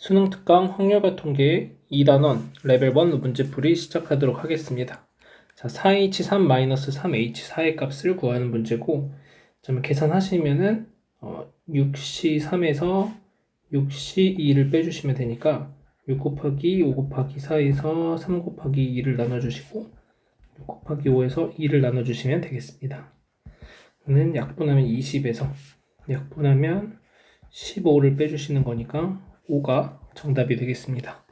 수능 특강 확률과 통계 2단원 레벨 1 문제풀이 시작하도록 하겠습니다. 자, 4H3-3H 4의 값을 구하는 문제고, 계산하시면은 6C3에서 6C2를 빼주시면 되니까 6 곱하기 5 곱하기 4에서 3 곱하기 2를 나눠주시고 6 곱하기 5에서 2를 나눠주시면 되겠습니다. 저는 약분하면 20에서 약분하면 15를 빼주시는 거니까 5가 정답이 되겠습니다.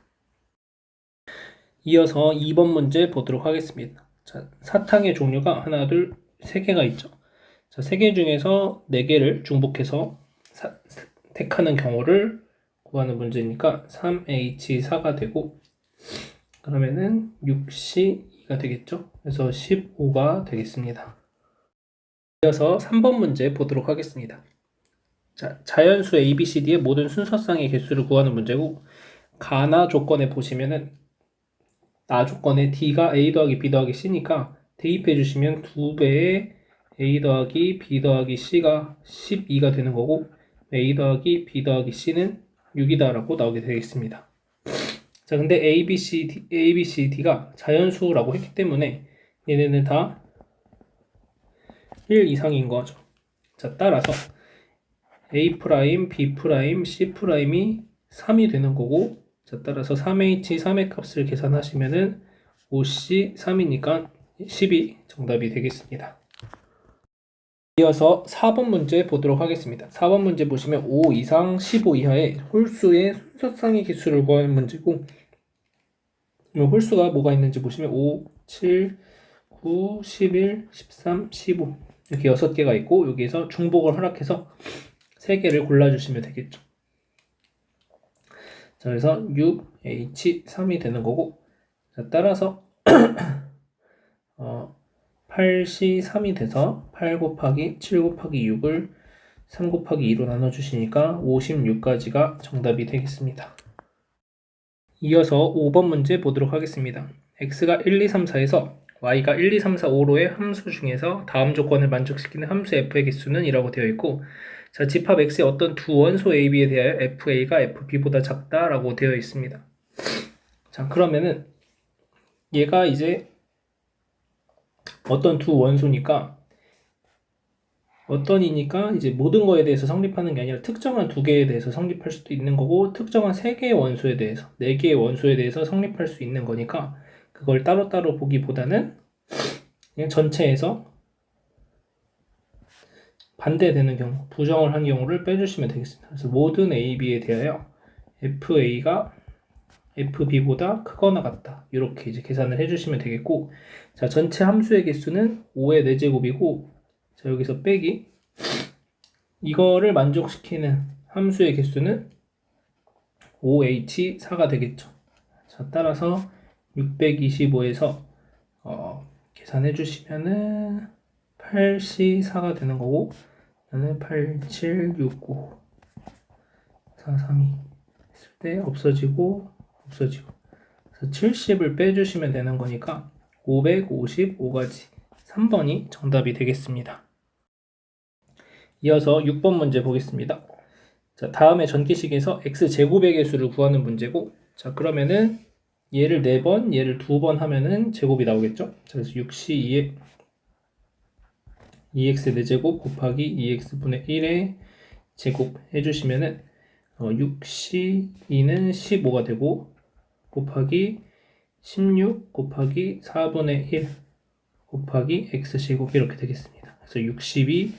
이어서 2번 문제 보도록 하겠습니다. 자, 사탕의 종류가 하나, 둘, 3개가 있죠. 자, 3개 중에서 4개를 중복해서 택하는 경우를 구하는 문제니까 3H4가 되고, 그러면은 6C2가 되겠죠. 그래서 15가 되겠습니다. 이어서 3번 문제 보도록 하겠습니다. 자, 자연수 ABCD의 모든 순서쌍의 개수를 구하는 문제고, 가나 조건에 보시면은 나 조건에 D가 A 더하기 B 더하기 C니까 대입해 주시면 2배의 A 더하기 B 더하기 C가 12가 되는 거고, A 더하기 B 더하기 C는 6이다 라고 나오게 되겠습니다. 자, 근데 A, B, C, D가 자연수라고 했기 때문에 얘네는 다 1 이상인 거죠. 자, 따라서 A', B', C'이 3이 되는 거고, 자, 따라서 3H, 3의 값을 계산하시면은 5C, 3이니까 10이 정답이 되겠습니다. 이어서 4번 문제 보도록 하겠습니다. 4번 문제 보시면 5 이상 15 이하의 홀수의 순서쌍의 개수를 구하는 문제고, 홀수가 뭐가 있는지 보시면 5, 7, 9, 11, 13, 15 이렇게 6개가 있고, 여기에서 중복을 허락해서 3개를 골라주시면 되겠죠. 자, 그래서 6H3이 되는 거고, 자, 따라서 8C3이 돼서 8 곱하기 7 곱하기 6을 3 곱하기 2로 나눠주시니까 56까지가 정답이 되겠습니다. 이어서 5번 문제 보도록 하겠습니다. x가 1, 2, 3, 4에서 y가 1, 2, 3, 4, 5로의 함수 중에서 다음 조건을 만족시키는 함수 f의 개수는 이라고 되어 있고, 자, 집합 x의 어떤 두 원소 ab에 대하여 fa가 fb보다 작다라고 되어 있습니다. 자, 그러면은 얘가 이제 어떤 두 원소니까, 어떤이니까 이제 모든 거에 대해서 성립하는 게 아니라 특정한 2개에 대해서 성립할 수도 있는 거고, 특정한 3개의 원소에 대해서, 4개의 원소에 대해서 성립할 수 있는 거니까, 그걸 따로따로 보기보다는 그냥 전체에서 반대되는 경우, 부정을 한 경우를 빼주시면 되겠습니다. 그래서 모든 A, B에 대하여 FA가 FB보다 크거나 같다, 이렇게 이제 계산을 해주시면 되겠고, 자, 전체 함수의 개수는 5의 4제곱이고, 자, 여기서 빼기, 이거를 만족시키는 함수의 개수는 5H4가 되겠죠. 자, 따라서 625에서 계산해 주시면은 8C4가 되는 거고, 저는 8765 432 했을 때 없어지고 그래서 70을 빼주시면 되는 거니까 555가지 3번이 정답이 되겠습니다. 이어서 6번 문제 보겠습니다. 자, 다음에 전기식에서 x제곱의 개수를 구하는 문제고, 자, 그러면은 얘를 4번, 얘를 2번 하면은 제곱이 나오겠죠? 자, 그래서 6c2에 2x 4제곱 곱하기 2x분의 1의 제곱 해주시면은 6c2는 15가 되고, 곱하기 16 곱하기 4분의 1 곱하기 x제곱 이렇게 되겠습니다. 그래서 60이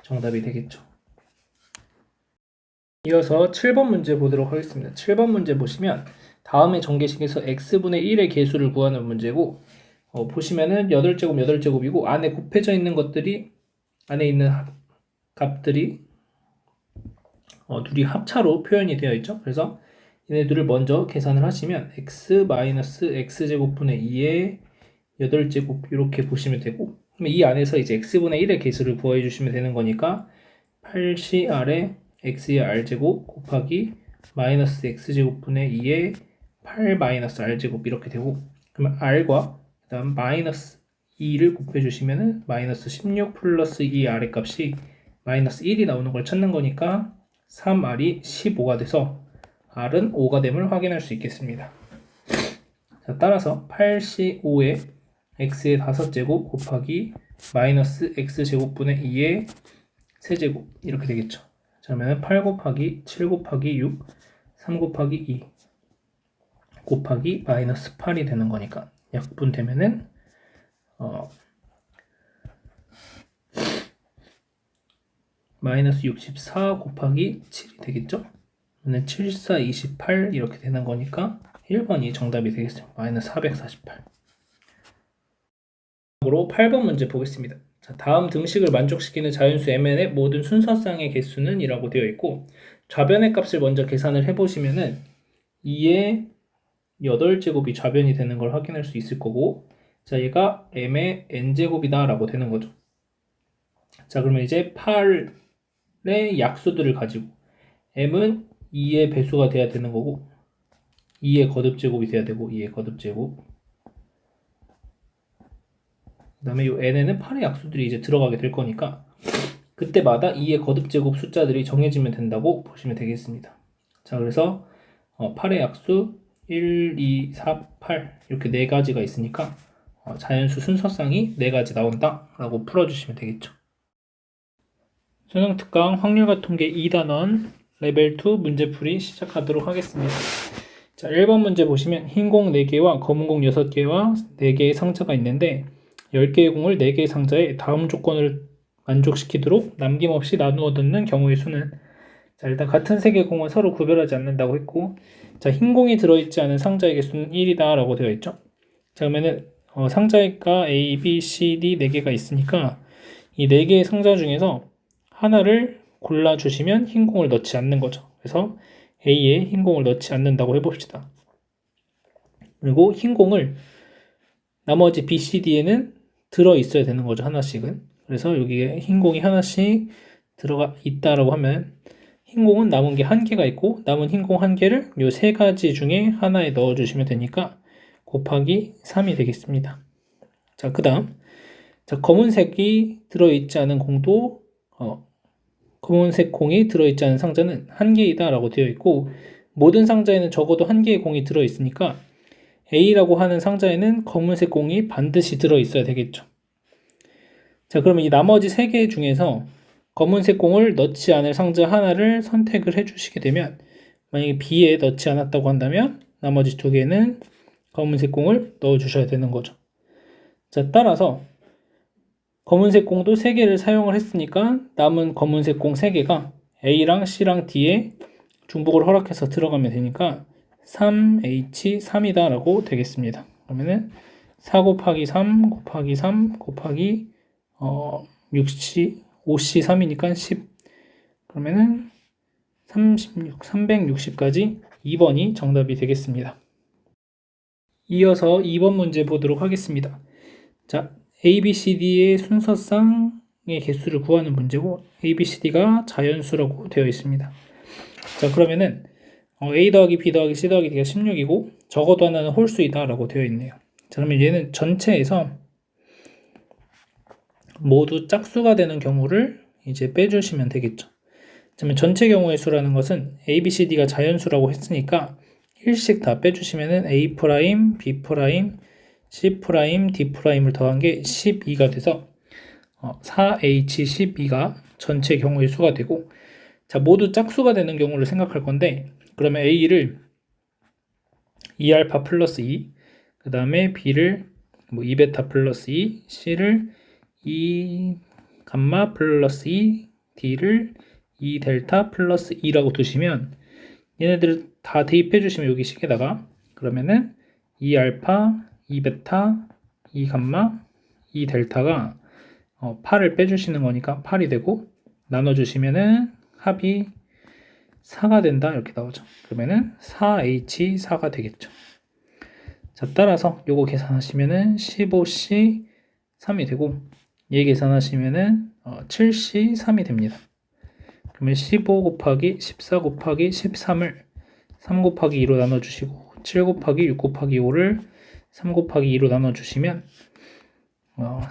정답이 되겠죠. 이어서 7번 문제 보도록 하겠습니다. 7번 문제 보시면 다음의 전개식에서 x분의 1의 개수를 구하는 문제고, 보시면은 8제곱 8제곱이고 안에 곱해져 있는 것들이, 안에 있는 값들이 둘이 합차로 표현이 되어 있죠. 그래서 얘네들을 먼저 계산을 하시면 x-x제곱분의 2의 8제곱 이렇게 보시면 되고, 이 안에서 이제 x분의 1의 개수를 구해 주시면 되는 거니까 8cr에 x의 r제곱 곱하기 마이너스 x제곱분의 2의 8-r제곱 이렇게 되고, 그러면 r과 그 다음 마이너스 2를 곱해 주시면은 마이너스 16 플러스 2r의 값이 마이너스 1이 나오는 걸 찾는 거니까 3r이 15가 돼서 r은 5가 됨을 확인할 수 있겠습니다. 자, 따라서 8C5에 x의 5제곱 곱하기 마이너스 x제곱분의 2의 세제곱 이렇게 되겠죠. 자, 그러면 8 곱하기 7 곱하기 6 3 곱하기 2 곱하기 마이너스 8이 되는 거니까 약분되면은 마이너스 64 곱하기 7이 되겠죠. 그러면 74, 28 이렇게 되는 거니까 1번이 정답이 되겠습니다. 마이너스 448. 으로 8번 문제 보겠습니다. 자, 다음 등식을 만족시키는 자연수 mn의 모든 순서쌍의 개수는 이라고 되어 있고 좌변의 값을 먼저 계산을 해보시면은 2의 8제곱이 좌변이 되는 걸 확인할 수 있을 거고 자, 얘가 m의 n제곱이다 라고 되는 거죠. 자, 그러면 이제 8의 약수들을 가지고 m은 2의 배수가 돼야 되는 거고 2의 거듭제곱이 돼야 되고 2의 거듭제곱 그 다음에 이 n에는 8의 약수들이 이제 들어가게 될 거니까 그때마다 2의 거듭제곱 숫자들이 정해지면 된다고 보시면 되겠습니다. 자, 그래서 8의 약수 1, 2, 4, 8 이렇게 4가지가 있으니까 자연수 순서쌍이 4가지 나온다 라고 풀어주시면 되겠죠. 수능특강 확률과 통계 2단원 레벨 2 문제풀이 시작하도록 하겠습니다. 자, 1번 문제 보시면 흰 공 4개와 검은 공 6개와 4개의 상자가 있는데 10개의 공을 4개의 상자에 다음 조건을 만족시키도록 남김없이 나누어 넣는 경우의 수는 자, 일단 같은 3개의 공은 서로 구별하지 않는다고 했고 자, 흰 공이 들어있지 않은 상자의 개수는 1이다 라고 되어 있죠. 자, 그러면은 상자가 A, B, C, D 4개가 있으니까 이 4개의 상자 중에서 하나를 골라주시면 흰 공을 넣지 않는 거죠. 그래서 A에 흰 공을 넣지 않는다고 해봅시다. 그리고 흰 공을 나머지 B, C, D에는 들어있어야 되는 거죠. 하나씩은. 그래서 여기에 흰 공이 하나씩 들어가 있다라고 하면 흰 공은 남은 게 1개가 있고 남은 흰 공 1개를 이 3가지 중에 하나에 넣어주시면 되니까 곱하기 3이 되겠습니다. 자, 그 다음 자, 검은색이 들어있지 않은 공도 검은색 공이 들어있지 않은 상자는 1개이다 라고 되어 있고 모든 상자에는 적어도 1개의 공이 들어있으니까 A라고 하는 상자에는 검은색 공이 반드시 들어있어야 되겠죠. 자, 그러면 이 나머지 3개 중에서 검은색 공을 넣지 않을 상자 하나를 선택을 해주시게 되면 만약에 B에 넣지 않았다고 한다면 나머지 2개는 검은색 공을 넣어주셔야 되는 거죠. 자, 따라서 검은색 공도 3개를 사용을 했으니까 남은 검은색 공 3개가 A랑 C랑 D에 중복을 허락해서 들어가면 되니까 3H3이다 라고 되겠습니다. 그러면은 4 곱하기 3 곱하기 3 곱하기 6C, 5C3이니까 10 그러면은 36, 360까지 2번이 정답이 되겠습니다. 이어서 2번 문제 보도록 하겠습니다. 자, A, B, C, D의 순서쌍의 개수를 구하는 문제고 A, B, C, D가 자연수라고 되어 있습니다. 자, 그러면은 A 더하기 B 더하기 C 더하기 D가 16이고 적어도 하나는 홀수이다 라고 되어 있네요. 자, 그러면 얘는 전체에서 모두 짝수가 되는 경우를 이제 빼주시면 되겠죠. 그러면 전체 경우의 수라는 것은 A, B, C, D가 자연수라고 했으니까 1씩 다 빼주시면은 A', B', C', D'을 더한 게 12가 돼서 4H12가 전체 경우의 수가 되고 자, 모두 짝수가 되는 경우를 생각할 건데 그러면 A를 2알파 플러스 2 그 다음에 B를 2베타 플러스 2 C를 2감마 플러스 2 D를 2델타 플러스 2라고 두시면 얘네들을 다 대입해 주시면 여기 식에다가 그러면은 2알파 2베타 2감마 2델타가 8을 빼주시는 거니까 8이 되고 나눠주시면은 합이 4가 된다 이렇게 나오죠. 그러면은 4H4가 되겠죠. 자, 따라서 요거 계산하시면은 15C3이 되고 얘 계산하시면은 7C3이 됩니다. 그러면 15 곱하기 14 곱하기 13을 3 곱하기 2로 나눠주시고 7 곱하기 6 곱하기 5를 3 곱하기 2로 나눠주시면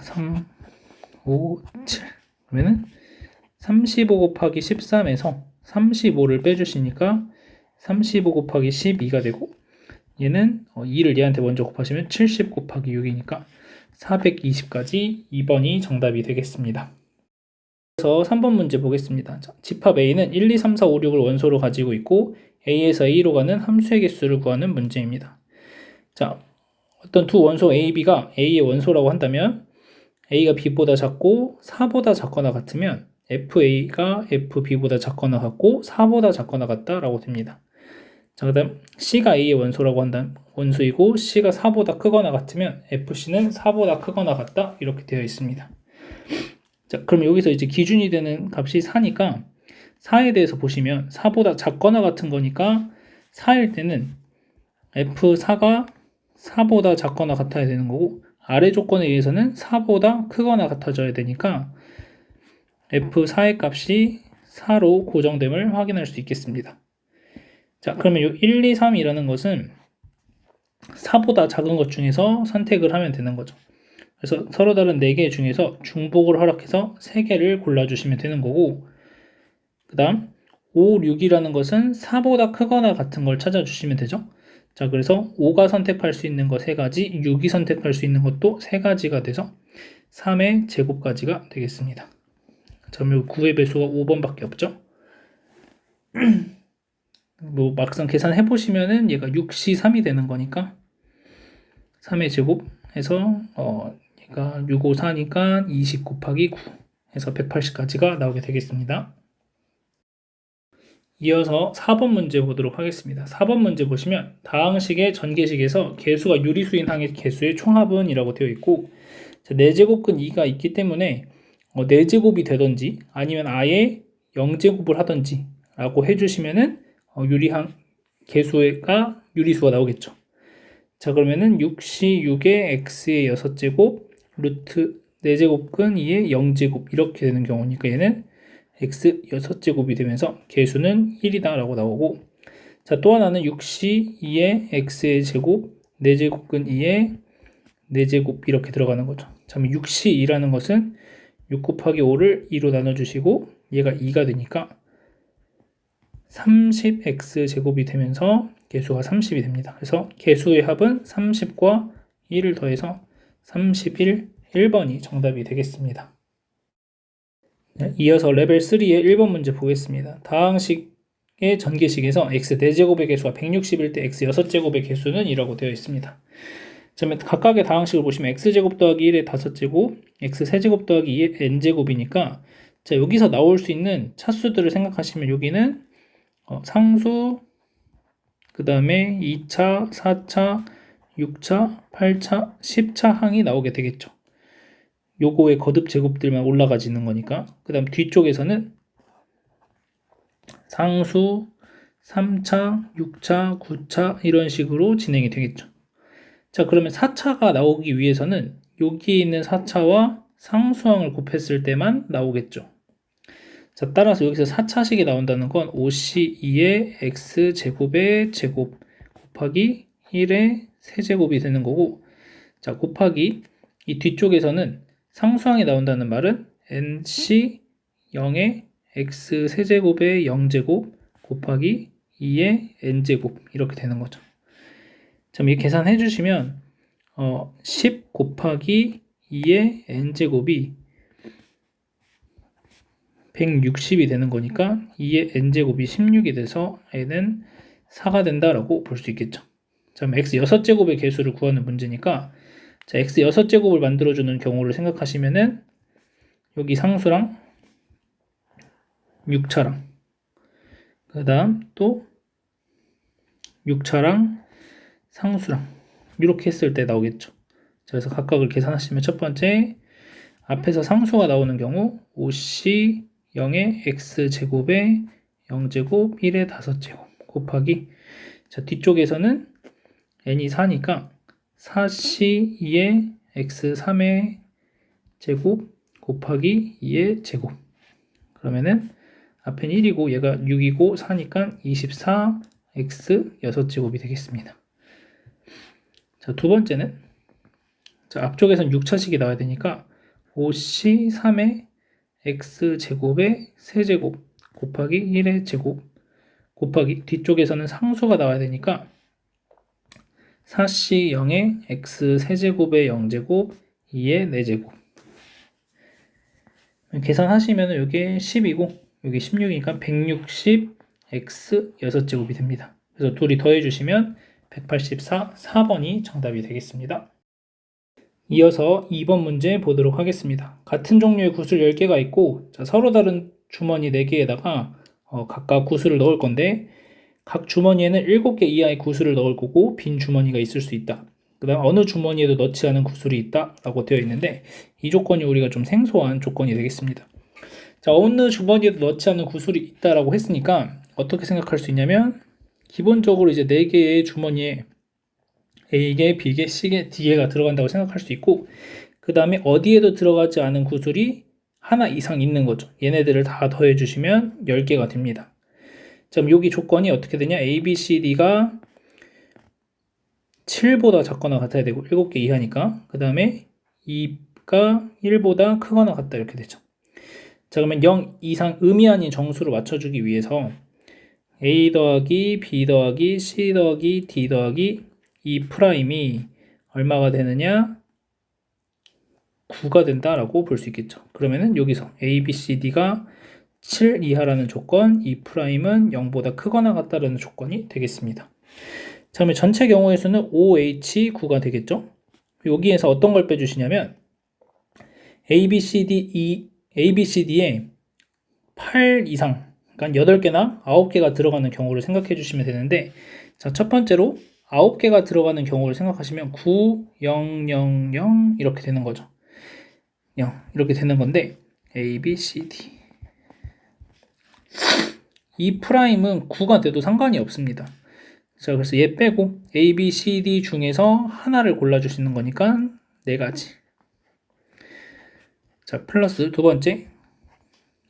3, 5, 7 그러면은 35 곱하기 13에서 35를 빼주시니까 35 곱하기 12가 되고, 얘는 2를 얘한테 먼저 곱하시면 70 곱하기 6이니까 420까지 2번이 정답이 되겠습니다. 그래서 3번 문제 보겠습니다. 자, 집합 A는 1, 2, 3, 4, 5, 6을 원소로 가지고 있고 A에서 A로 가는 함수의 개수를 구하는 문제입니다. 자, 어떤 두 원소 A, B가 A의 원소라고 한다면 A가 B보다 작고 4보다 작거나 같으면 FA가 FB보다 작거나 같고 4보다 작거나 같다라고 됩니다. 자, 그 다음 C가 A의 원소라고 한다면 원소이고 C가 4보다 크거나 같으면 FC는 4보다 크거나 같다 이렇게 되어 있습니다. 자, 그럼 여기서 이제 기준이 되는 값이 4니까 4에 대해서 보시면 4보다 작거나 같은 거니까 4일 때는 F4가 4보다 작거나 같아야 되는 거고 아래 조건에 의해서는 4보다 크거나 같아져야 되니까 F4의 값이 4로 고정됨을 확인할 수 있겠습니다. 자, 그러면 이 1, 2, 3이라는 것은 4보다 작은 것 중에서 선택을 하면 되는 거죠. 그래서 서로 다른 4개 중에서 중복을 허락해서 3개를 골라주시면 되는 거고, 그 다음 5, 6이라는 것은 4보다 크거나 같은 걸 찾아주시면 되죠. 자, 그래서 5가 선택할 수 있는 거 3가지, 6이 선택할 수 있는 것도 3가지가 돼서 3의 제곱까지가 되겠습니다. 자, 그럼 9의 배수가 5번밖에 없죠. 뭐 막상 계산해 보시면은 얘가 6시 3이 되는 거니까 3의 제곱 해서 얘가 6, 5, 4니까 20 곱하기 9 해서 180까지가 나오게 되겠습니다. 이어서 4번 문제 보도록 하겠습니다. 4번 문제 보시면 다항식의 전개식에서 개수가 유리수인 항의 개수의 총합은 이라고 되어 있고 4제곱근 2가 있기 때문에 4제곱이 되던지 아니면 아예 0제곱을 하던지 라고 해주시면은 유리항 개수가 유리수가 나오겠죠. 자, 그러면은 6시 6의 x의 6제곱 루트 4제곱근 2의 0제곱 이렇게 되는 경우니까 얘는 x 6제곱이 되면서 개수는 1이다 라고 나오고, 자, 또 하나는 6시 2의 x의 제곱 4제곱근 2의 4제곱 이렇게 들어가는 거죠. 자, 그럼 6시 2라는 것은 6 곱하기 5를 2로 나눠주시고 얘가 2가 되니까 30x 제곱이 되면서 개수가 30이 됩니다. 그래서 개수의 합은 30과 1을 더해서 31, 1번이 정답이 되겠습니다. 네, 이어서 레벨 3의 1번 문제 보겠습니다. 다항식의 전개식에서 x 4제곱의 개수가 160일 때 x 6제곱의 개수는 2라고 되어 있습니다. 그러면 각각의 다항식을 보시면 x제곱 더하기 1의 5제곱, x 세제곱 더하기 2의 n제곱이니까 자, 여기서 나올 수 있는 차수들을 생각하시면 여기는 상수, 그 다음에 2차, 4차, 6차, 8차, 10차 항이 나오게 되겠죠. 요거의 거듭 제곱들만 올라가지는 거니까. 그 다음 뒤쪽에서는 상수, 3차, 6차, 9차 이런 식으로 진행이 되겠죠. 자, 그러면 4차가 나오기 위해서는 여기에 있는 4차와 상수항을 곱했을 때만 나오겠죠. 자, 따라서 여기서 4차식이 나온다는 건 5c2의 x제곱의 제곱 곱하기 1의 세제곱이 되는 거고, 자, 곱하기 이 뒤쪽에서는 상수항이 나온다는 말은 nc 0의 x세제곱의 0제곱 곱하기 2의 n제곱 이렇게 되는 거죠. 자, 이 계산해 주시면 10 곱하기 2의 n제곱이 160이 되는 거니까 2의 n제곱이 16이 돼서 n은 4가 된다라고 볼 수 있겠죠. 자, 그럼 x 6제곱의 개수를 구하는 문제니까 자, x 6제곱을 만들어주는 경우를 생각하시면은 여기 상수랑 6차랑 그 다음 또 6차랑 상수랑 이렇게 했을 때 나오겠죠. 자, 그래서 각각을 계산하시면 첫 번째 앞에서 상수가 나오는 경우 5c 0의 x제곱의 0제곱 1의 5제곱 곱하기 자, 뒤쪽에서는 n이 4니까 4c 2의 x 3의 제곱 곱하기 2의 제곱 그러면은 앞에는 1이고 얘가 6이고 4니까 24 x 6제곱이 되겠습니다. 자, 두 번째는 자, 앞쪽에서는 6차식이 나와야 되니까 5c 3의 x제곱의 세제곱 곱하기 1의 제곱 곱하기 뒤쪽에서는 상수가 나와야 되니까 4C 0에 x 세제곱에 0제곱 2의 4제곱 계산하시면 이게 10이고 여기 16이니까 160 x 6제곱이 됩니다. 그래서 둘이 더해주시면 184, 4번이 정답이 되겠습니다. 이어서 2번 문제 보도록 하겠습니다. 같은 종류의 구슬 10개가 있고 서로 다른 주머니 4개에다가 각각 구슬을 넣을 건데 각 주머니에는 7개 이하의 구슬을 넣을 거고 빈 주머니가 있을 수 있다. 그 다음 어느 주머니에도 넣지 않은 구슬이 있다 라고 되어 있는데 이 조건이 우리가 좀 생소한 조건이 되겠습니다. 자, 어느 주머니에도 넣지 않은 구슬이 있다라고 했으니까 어떻게 생각할 수 있냐면 기본적으로 이제 4개의 주머니에 A개, B개, C개, D개가 들어간다고 생각할 수 있고 그 다음에 어디에도 들어가지 않은 구슬이 하나 이상 있는 거죠. 얘네들을 다 더해주시면 10개가 됩니다. 자, 그럼 여기 조건이 어떻게 되냐? A, B, C, D가 7보다 작거나 같아야 되고 7개 이하니까 그 다음에 2가 1보다 크거나 같다 이렇게 되죠. 자, 그러면 0 이상 의미 아닌 정수로 맞춰주기 위해서 A 더하기 B 더하기 C 더하기 D 더하기 E 프라임이 얼마가 되느냐? 9가 된다라고 볼 수 있겠죠. 그러면은 여기서 A, B, C, D가 7 이하라는 조건, E 프라임은 0보다 크거나 같다라는 조건이 되겠습니다. 자, 그러면 전체 경우의 수는 OH9가 되겠죠. 여기에서 어떤 걸 빼주시냐면 A, B, C, D에 8 이상, 그러니까 8개나 9개가 들어가는 경우를 생각해 주시면 되는데 자, 첫 번째로 9개가 들어가는 경우를 생각하시면 9, 0, 0, 0 이렇게 되는 거죠. 0 이렇게 되는 건데 A, B, C, D 이 프라임은 9가 돼도 상관이 없습니다. 자, 그래서 얘 빼고 A, B, C, D 중에서 하나를 골라주시는 거니까 4가지. 자, 플러스 두 번째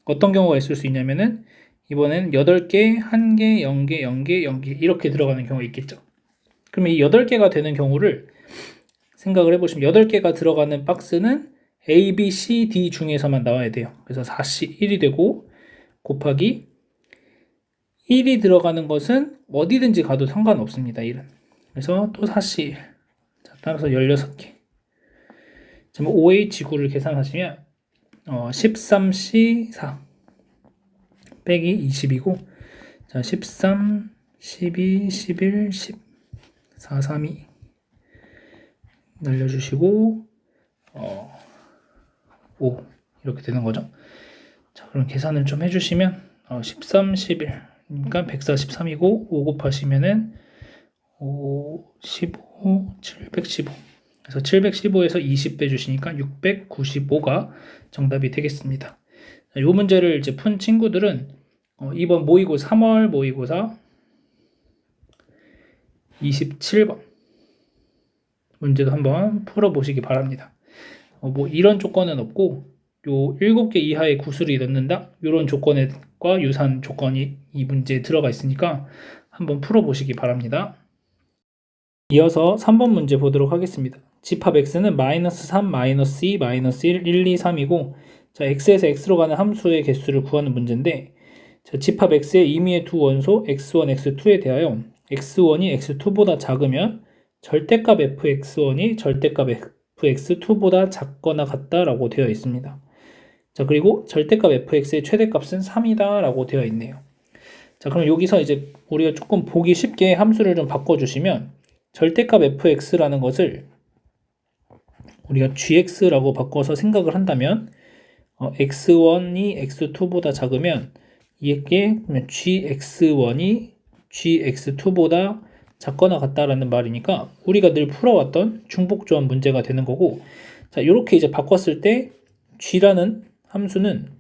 어떤 경우가 있을 수 있냐면은 이번에는 8개, 1개, 0개, 0개, 0개 이렇게 들어가는 경우가 있겠죠. 그러면 이 8개가 되는 경우를 생각을 해보시면 8개가 들어가는 박스는 A, B, C, D 중에서만 나와야 돼요. 그래서 4C 1이 되고 곱하기 1이 들어가는 것은 어디든지 가도 상관없습니다. 1은. 그래서 또 4C 1. 자, 따라서 16개. 자, OH9를 계산하시면 13C 4 빼기 20이고 자, 13, 12, 11, 10 4, 3, 2 날려주시고 5 이렇게 되는 거죠. 자, 그럼 계산을 좀 해주시면 13, 11 그러니까 143이고 5 곱하시면은 5, 15, 715 그래서 715에서 20 빼주시니까 695가 정답이 되겠습니다. 이 문제를 이제 푼 친구들은 이번 모의고사 3월 모의고사 27번 문제도 한번 풀어보시기 바랍니다. 뭐 이런 조건은 없고 요 7개 이하의 구슬이 넣는다 이런 조건과 유사한 조건이 이 문제에 들어가 있으니까 한번 풀어보시기 바랍니다. 이어서 3번 문제 보도록 하겠습니다. 집합 x는 -3, -2, -1, 1, 2, 3이고 자, x에서 x로 가는 함수의 개수를 구하는 문제인데 자, 집합 x의 임의의 두 원소 x1, x2에 대하여 x1이 x2보다 작으면 절대값 fx1이 절대값 fx2보다 작거나 같다라고 되어 있습니다. 자, 그리고 절대값 fx의 최대값은 3이다 라고 되어 있네요. 자, 그럼 여기서 이제 우리가 조금 보기 쉽게 함수를 좀 바꿔주시면 절대값 fx라는 것을 우리가 gx라고 바꿔서 생각을 한다면 x1이 x2보다 작으면 이게 gx1이 gx2보다 작거나 같다라는 말이니까 우리가 늘 풀어왔던 중복조합 문제가 되는 거고 자, 이렇게 이제 바꿨을 때 g라는 함수는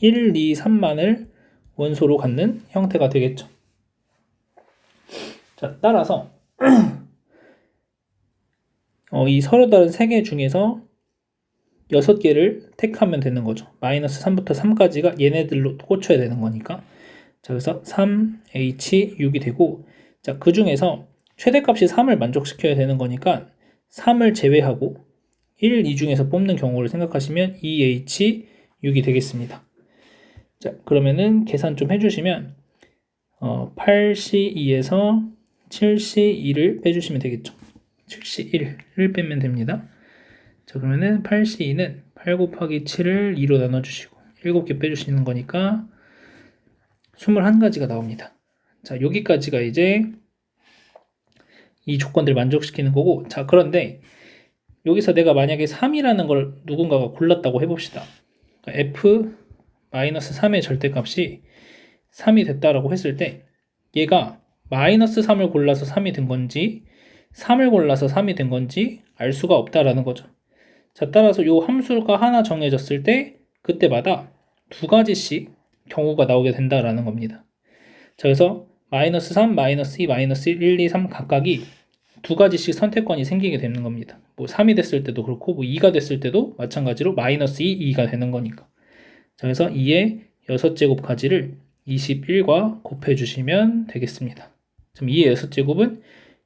1, 2, 3만을 원소로 갖는 형태가 되겠죠. 자, 따라서 이 서로 다른 3개 중에서 6개를 택하면 되는 거죠. -3부터 3까지가 얘네들로 꽂혀야 되는 거니까. 자, 그래서 3H6이 되고 자, 그 중에서 최대값이 3을 만족시켜야 되는 거니까 3을 제외하고 1, 2 중에서 뽑는 경우를 생각하시면 2H6이 되겠습니다. 자, 그러면은 계산 좀 해주시면 8C2에서 7C2를 빼주시면 되겠죠. 7C1을 빼면 됩니다. 자, 그러면은 8C2는 8 곱하기 7을 2로 나눠주시고 7개 빼주시는 거니까 21가지가 나옵니다. 자, 여기까지가 이제 이 조건들 만족시키는 거고, 자, 그런데 여기서 내가 만약에 3이라는 걸 누군가가 골랐다고 해봅시다. F-3의 절대값이 3이 됐다라고 했을 때 얘가 마이너스 3을 골라서 3이 된 건지 3을 골라서 3이 된 건지 알 수가 없다라는 거죠. 자, 따라서 이 함수가 하나 정해졌을 때 그때마다 두 가지씩 경우가 나오게 된다라는 겁니다. 자, 그래서 마이너스 3, 마이너스 2, 마이너스 1, 2, 3 각각이 두 가지씩 선택권이 생기게 되는 겁니다. 뭐 3이 됐을 때도 그렇고 뭐 2가 됐을 때도 마찬가지로 마이너스 2, 2가 되는 거니까. 자, 그래서 2의 6제곱까지를 21과 곱해주시면 되겠습니다. 그럼 2의 6제곱은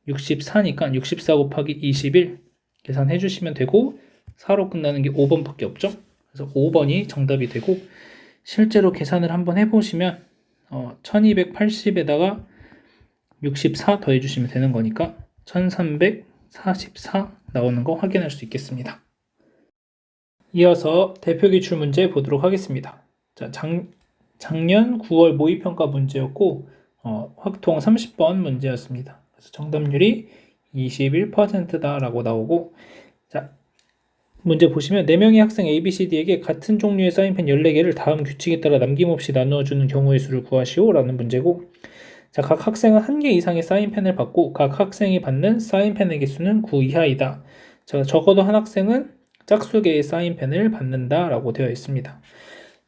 64니까 64 곱하기 21 계산해 주시면 되고 4로 끝나는 게 5번밖에 없죠. 그래서 5번이 정답이 되고 실제로 계산을 한번 해보시면 1280에다가 64 더해 주시면 되는 거니까 1344 나오는 거 확인할 수 있겠습니다. 이어서 대표 기출 문제 보도록 하겠습니다. 자, 작년 9월 모의평가 문제였고 확통 30번 문제였습니다. 그래서 정답률이 21%다 라고 나오고, 자, 문제 보시면 4명의 학생 ABCD에게 같은 종류의 사인펜 14개를 다음 규칙에 따라 남김없이 나누어주는 경우의 수를 구하시오 라는 문제고, 자, 각 학생은 1개 이상의 사인펜을 받고 각 학생이 받는 사인펜의 개수는 9 이하이다. 자, 적어도 한 학생은 짝수 개의 사인펜을 받는다 라고 되어 있습니다.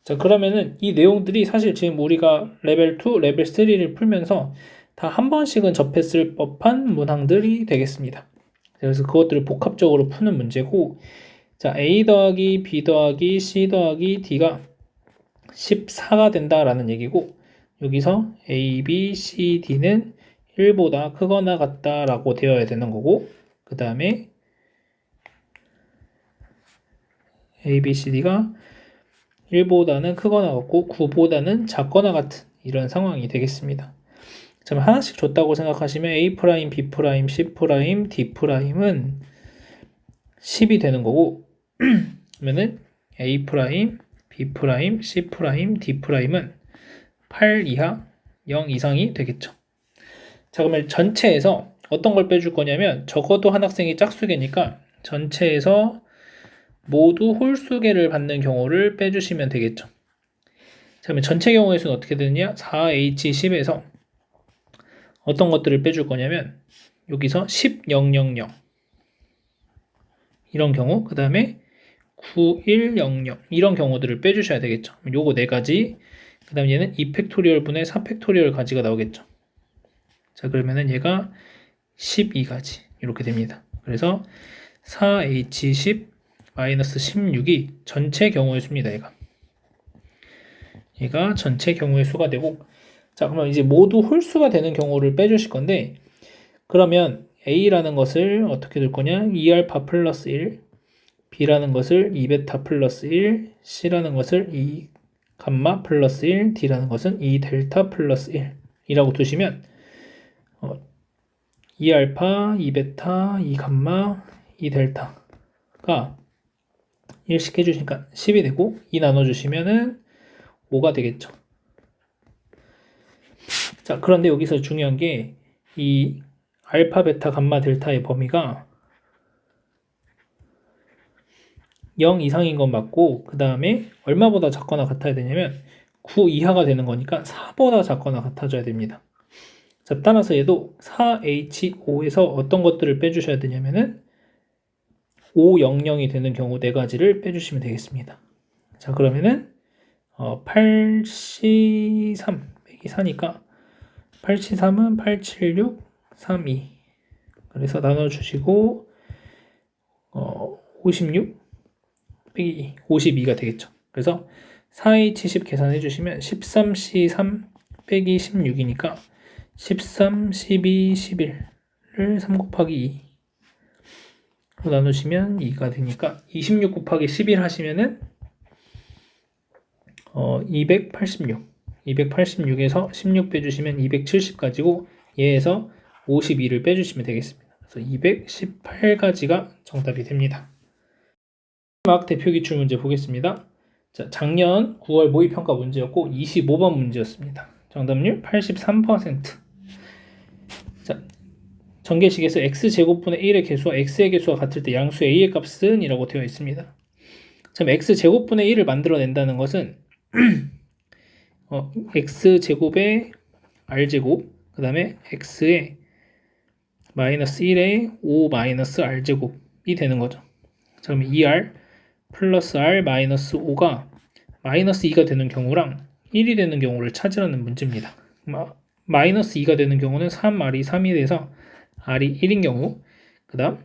자, 그러면은 이 내용들이 사실 지금 우리가 레벨 2, 레벨 3를 풀면서 다 한 번씩은 접했을 법한 문항들이 되겠습니다. 그래서 그것들을 복합적으로 푸는 문제고, 자, A 더하기 B 더하기 C 더하기 D가 14가 된다라는 얘기고, 여기서 A, B, C, D는 1보다 크거나 같다라고 되어야 되는 거고, 그 다음에 A, B, C, D가 1보다는 크거나 같고 9보다는 작거나 같은 이런 상황이 되겠습니다. 자, 하나씩 줬다고 생각하시면 A', B', C', D'은 10이 되는 거고, 그러면은 A', B', C', D'은 8 이하 0 이상이 되겠죠. 자, 그러면 전체에서 어떤 걸 빼줄 거냐면 적어도 한 학생이 짝수개니까 전체에서 모두 홀수개를 받는 경우를 빼주시면 되겠죠. 자, 그러면 전체 경우의 수는 어떻게 되느냐? 4H10에서 어떤 것들을 빼줄 거냐면 여기서 10, 0, 0, 0 이런 경우, 그 다음에 9, 1, 0, 0 이런 경우들을 빼주셔야 되겠죠. 요거 4가지, 그 다음 얘는 2팩토리얼 분의 4팩토리얼 가지가 나오겠죠. 자, 그러면은 얘가 12가지 이렇게 됩니다. 그래서 4H10 마이너스 16이 전체 경우의 수입니다. 얘가 전체 경우의 수가 되고, 자, 그러면 이제 모두 홀수가 되는 경우를 빼주실 건데, 그러면 A라는 것을 어떻게 둘 거냐? 2알파 플러스 1, B라는 것을 2베타 플러스 1, C라는 것을 2감마 플러스 1, D라는 것은 2델타 플러스 1 이라고 두시면 2알파, 2베타, 2감마, 2델타가 1씩 해주시니까 10이 되고 2 나눠주시면은 5가 되겠죠. 자, 그런데 여기서 중요한 게 이 알파, 베타, 감마, 델타의 범위가 0 이상인 건 맞고, 그 다음에 얼마보다 작거나 같아야 되냐면 9 이하가 되는 거니까 4보다 작거나 같아져야 됩니다. 자, 따라서 얘도 4H5에서 어떤 것들을 빼주셔야 되냐면은 500이 되는 경우 4가지를 빼주시면 되겠습니다. 자, 그러면은 8C3 빼기 4니까 8C3은 876, 32 그래서 나눠주시고 56 빼기 52가 되겠죠. 그래서 4H10 계산해 주시면 13C3 빼기 16이니까 13, 12, 11을 3 곱하기 2로 나누시면 2가 되니까 26 곱하기 11 하시면은 286 286에서 16 빼주시면 270 가지고 얘에서 52를 빼주시면 되겠습니다. 그래서 218가지가 정답이 됩니다. 마지막 대표 기출 문제 보겠습니다. 자, 작년 9월 모의평가 문제였고 25번 문제였습니다. 정답률 83%. 자, 전개식에서 x제곱분의 1의 개수와 x의 개수가 같을 때 양수 a의 값은 이라고 되어 있습니다. 그럼 x제곱분의 1을 만들어낸다는 것은 x제곱의 r제곱 그 다음에 x의 마이너스 1의 5 마이너스 r제곱이 되는 거죠. 자, 그럼 2r 플러스 r 마이너스 5가 마이너스 2가 되는 경우랑 1이 되는 경우를 찾으라는 문제입니다. 마이너스 2가 되는 경우는 3r이 3이 돼서 r이 1인 경우, 그 다음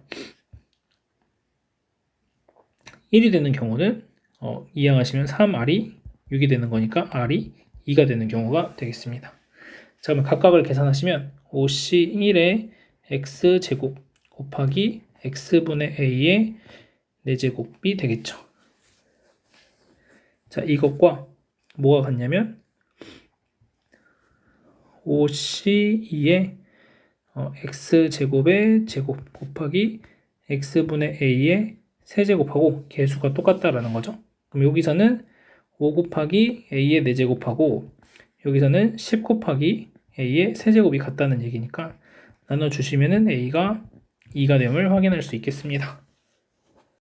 1이 되는 경우는 이항하시면 3r이 6이 되는 거니까 r이 2가 되는 경우가 되겠습니다. 자, 그러면 각각을 계산하시면 5c1의 x제곱 곱하기 x분의 a의 4제곱이 되겠죠. 자, 이것과 뭐가 같냐면 5c2의 x제곱의 제곱 곱하기 x분의 a의 세제곱하고 개수가 똑같다라는 거죠. 그럼 여기서는 5 곱하기 a의 4제곱하고 여기서는 10 곱하기 a의 세제곱이 같다는 얘기니까 나눠주시면은 a가 2가 됨을 확인할 수 있겠습니다.